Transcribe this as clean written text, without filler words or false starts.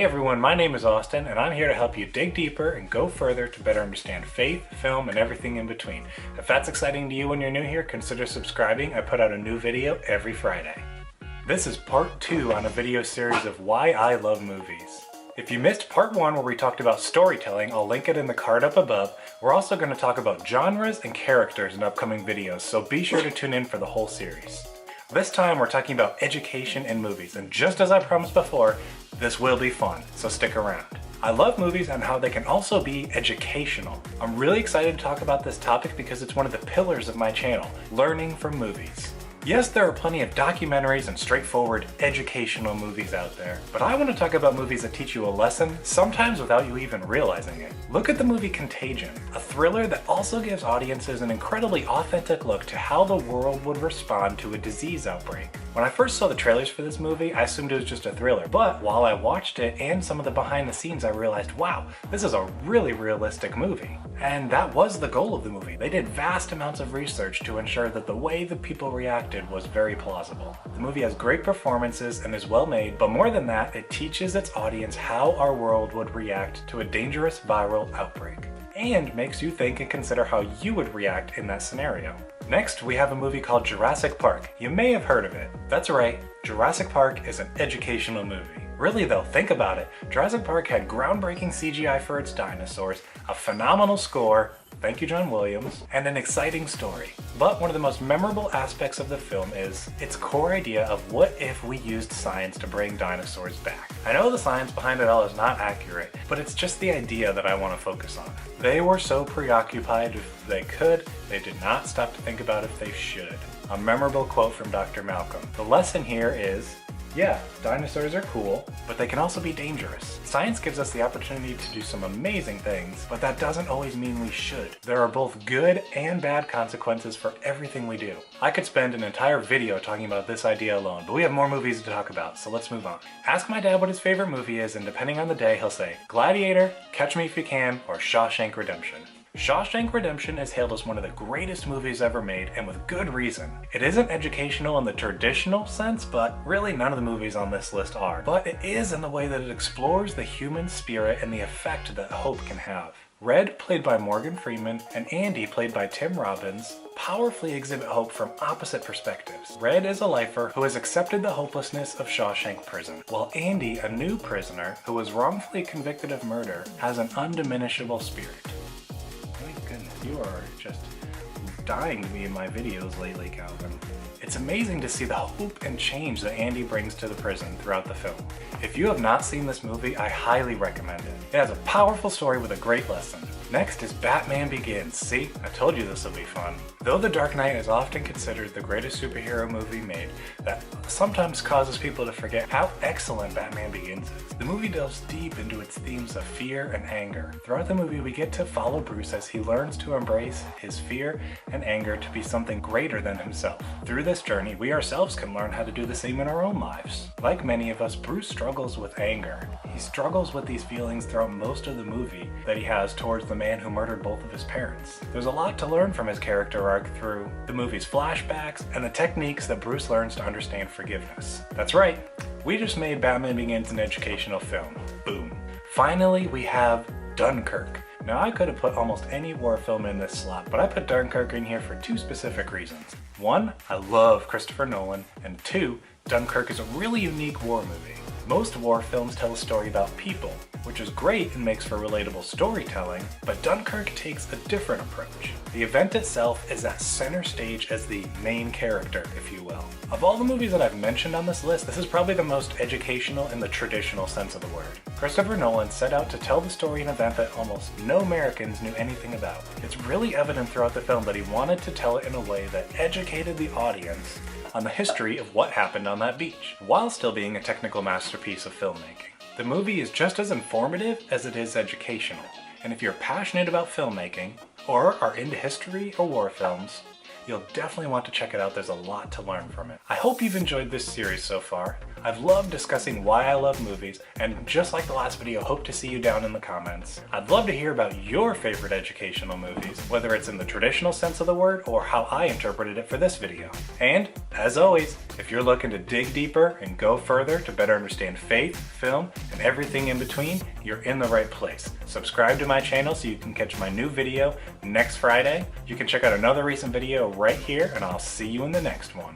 Hey everyone, my name is Austin, and I'm here to help you dig deeper and go further to better understand faith, film, and everything in between. If that's exciting to you when you're new here, consider subscribing. I put out a new video every Friday. This is part 2 on a video series of why I love movies. If you missed part 1 where we talked about storytelling, I'll link it in the card up above. We're also going to talk about genres and characters in upcoming videos, so be sure to tune in for the whole series. This time we're talking about education in movies, and just as I promised before, this will be fun, so stick around. I love movies and how they can also be educational. I'm really excited to talk about this topic because it's one of the pillars of my channel, learning from movies. Yes, there are plenty of documentaries and straightforward educational movies out there, but I want to talk about movies that teach you a lesson, sometimes without you even realizing it. Look at the movie Contagion, a thriller that also gives audiences an incredibly authentic look to how the world would respond to a disease outbreak. When I first saw the trailers for this movie, I assumed it was just a thriller, but while I watched it and some of the behind the scenes, I realized, wow, this is a really realistic movie. And that was the goal of the movie. They did vast amounts of research to ensure that the way the people reacted was very plausible. The movie has great performances and is well made, but more than that, it teaches its audience how our world would react to a dangerous viral outbreak, and makes you think and consider how you would react in that scenario. Next, we have a movie called Jurassic Park. You may have heard of it. That's right, Jurassic Park is an educational movie. Really though, think about it. Jurassic Park had groundbreaking CGI for its dinosaurs, a phenomenal score, thank you John Williams, and an exciting story. But one of the most memorable aspects of the film is its core idea of what if we used science to bring dinosaurs back. I know the science behind it all is not accurate, but it's just the idea that I want to focus on. They were so preoccupied if they could, they did not stop to think about if they should. A memorable quote from Dr. Malcolm. The lesson here is, yeah, dinosaurs are cool, but they can also be dangerous. Science gives us the opportunity to do some amazing things, but that doesn't always mean we should. There are both good and bad consequences for everything we do. I could spend an entire video talking about this idea alone, but we have more movies to talk about, so let's move on. Ask my dad what his favorite movie is, and depending on the day, he'll say Gladiator, Catch Me If You Can, or Shawshank Redemption. Shawshank Redemption is hailed as one of the greatest movies ever made, and with good reason. It isn't educational in the traditional sense, but really none of the movies on this list are. But it is in the way that it explores the human spirit and the effect that hope can have. Red, played by Morgan Freeman, and Andy, played by Tim Robbins, powerfully exhibit hope from opposite perspectives. Red is a lifer who has accepted the hopelessness of Shawshank Prison, while Andy, a new prisoner who was wrongfully convicted of murder, has an undiminishable spirit. You are just dying to be in my videos lately, Calvin. It's amazing to see the hope and change that Andy brings to the prison throughout the film. If you have not seen this movie, I highly recommend it. It has a powerful story with a great lesson. Next is Batman Begins. See, I told you this would be fun. Though The Dark Knight is often considered the greatest superhero movie made, that sometimes causes people to forget how excellent Batman Begins is. The movie delves deep into its themes of fear and anger. Throughout the movie, we get to follow Bruce as he learns to embrace his fear and anger to be something greater than himself. Through this journey, we ourselves can learn how to do the same in our own lives. Like many of us, Bruce struggles with anger. He struggles with these feelings throughout most of the movie that he has towards the man who murdered both of his parents. There's a lot to learn from his character arc through the movie's flashbacks and the techniques that Bruce learns to understand forgiveness. That's right, we just made Batman Begins an educational film. Boom. Finally, we have Dunkirk. Now, I could have put almost any war film in this slot, but I put Dunkirk in here for two specific reasons. One, I love Christopher Nolan, and two, Dunkirk is a really unique war movie. Most war films tell a story about people, which is great and makes for relatable storytelling, but Dunkirk takes a different approach. The event itself is at center stage as the main character, if you will. Of all the movies that I've mentioned on this list, this is probably the most educational in the traditional sense of the word. Christopher Nolan set out to tell the story of an event that almost no Americans knew anything about. It's really evident throughout the film that he wanted to tell it in a way that educated the audience on the history of what happened on that beach, while still being a technical masterpiece of filmmaking. The movie is just as informative as it is educational, and if you're passionate about filmmaking, or are into history or war films, you'll definitely want to check it out. There's a lot to learn from it. I hope you've enjoyed this series so far. I've loved discussing why I love movies, and just like the last video, hope to see you down in the comments. I'd love to hear about your favorite educational movies, whether it's in the traditional sense of the word or how I interpreted it for this video. And, as always, if you're looking to dig deeper and go further to better understand faith, film, and everything in between, you're in the right place. Subscribe to my channel so you can catch my new video next Friday. You can check out another recent video right here, and I'll see you in the next one.